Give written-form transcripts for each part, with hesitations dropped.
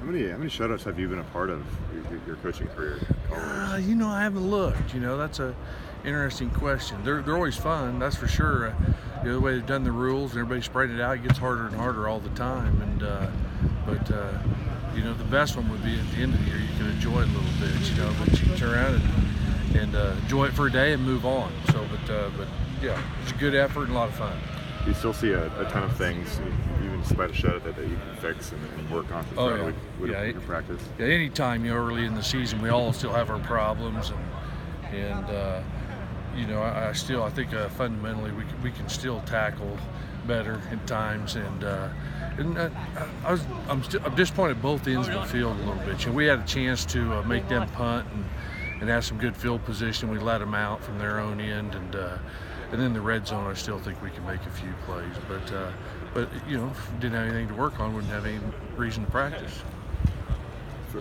How many shutouts have you been a part of your coaching career? I haven't looked. That's a interesting question. They're always fun, that's for sure. The way they've done the rules, and everybody spread it out, it gets harder and harder all the time. But the best one would be at the end of the year. You can enjoy it a little bit, but you can turn around and enjoy it for a day and move on. But yeah, it's a good effort and a lot of fun. Do you still see a ton of things, even despite a shutout, that you can fix and work on with your practice? Yeah, anytime early in the season, we all still have our problems, and I think fundamentally we can still tackle better at times, I'm disappointed at both ends of the field a little bit. We had a chance to make them punt and have some good field position. We let them out from their own end, and then the red zone, I still think we can make a few plays. But if we didn't have anything to work on, wouldn't have any reason to practice.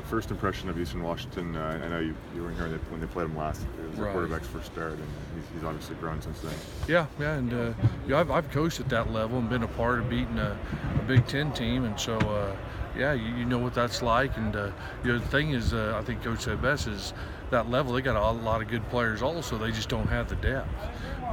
First impression of Eastern Washington, I know you weren't here when they played him last. It was the quarterback's first start, and he's obviously grown since then. Yeah, and I've coached at that level and been a part of beating a Big Ten team, and so you know what that's like. And the thing is, I think Coach said best is that level. They got a lot of good players also. They just don't have the depth.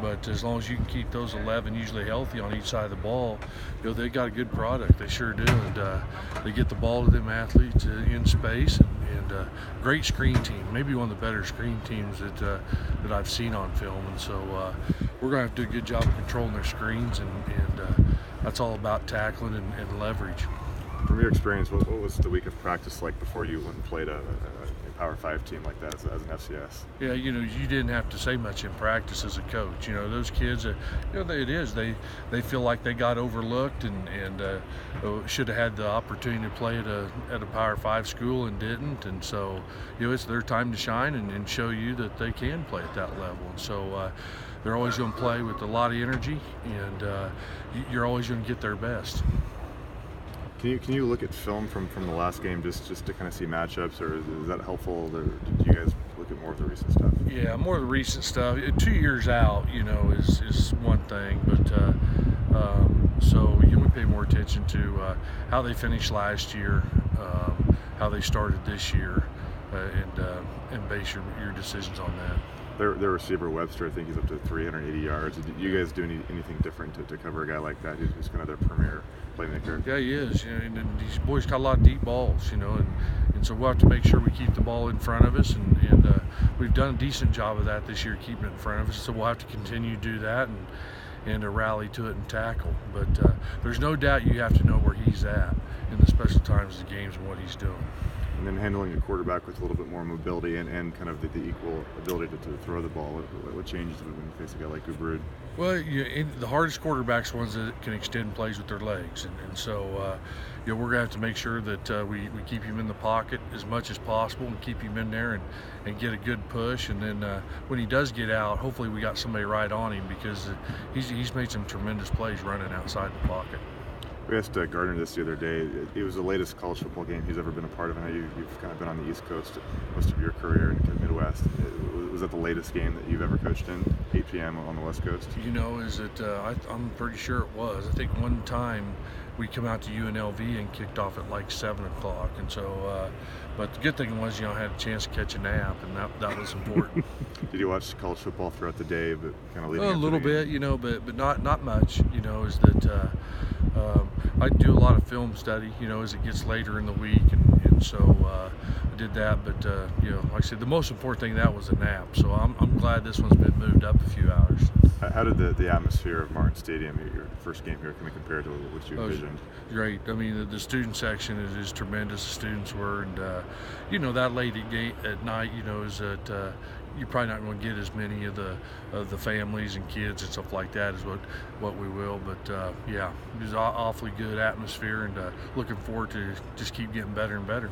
But as long as you can keep those 11 usually healthy on each side of the ball, they got a good product. They sure do. And they get the ball to them athletes in space, and great screen team. Maybe one of the better screen teams that I've seen on film. And so we're going to have to do a good job of controlling their screens, and that's all about tackling and leverage. From your experience, what was the week of practice like before you went and played a Power 5 team like that as an FCS? Yeah, you didn't have to say much in practice as a coach. Those kids, they feel like they got overlooked and should have had the opportunity to play at a Power 5 school and didn't. And so, it's their time to shine and show you that they can play at that level. And so they're always going to play with a lot of energy, and you're always going to get their best. Can you look at film from the last game just to kind of see matchups, or is that helpful? Or did you guys look at more of the recent stuff? Yeah, more of the recent stuff. 2 years out, is one thing, but so we pay more attention to how they finished last year, how they started this year, and base your decisions on that. Their receiver Webster, I think he's up to 380 yards. Did you guys do anything different to cover a guy like that who's kind of their premier playmaker? Yeah, he is. And these boys got a lot of deep balls, and so we'll have to make sure we keep the ball in front of us, and we've done a decent job of that this year, keeping it in front of us. So we'll have to continue to do that and to rally to it and tackle. But there's no doubt you have to know where he's at in the special times of the games and what he's doing. And then handling a quarterback with a little bit more mobility and kind of the equal ability to throw the ball. What changes when you face a guy like Gubrud? Well, the hardest quarterbacks are ones that can extend plays with their legs, and so we're going to have to make sure that we keep him in the pocket as much as possible and keep him in there and get a good push. And then when he does get out, hopefully we got somebody right on him, because he's made some tremendous plays running outside the pocket. We asked Gardner this the other day. It was the latest college football game he's ever been a part of. I know you've kind of been on the East Coast most of your career and the Midwest. Was that the latest game that you've ever coached in, 8 p.m. on the West Coast? I'm pretty sure it was. I think one time we come out to UNLV and kicked off at like 7 o'clock. And so, but the good thing was, I had a chance to catch a nap, and that was important. Did you watch college football throughout the day, but kind of leading up to a little the game? bit, but not much. Is that I do a lot of film study, as it gets later in the week, and so I did that. But like I said, the most important thing that was a nap. So I'm glad this one's been moved up a few hours. How did the atmosphere of Martin Stadium, your first game here, kind of compare to what you envisioned? Great. I mean, the student section is tremendous. The students were, and that late at night, is that you're probably not going to get as many of the families and kids and stuff like that as what we will. But it was an awfully good atmosphere, and looking forward to just keep getting better and better.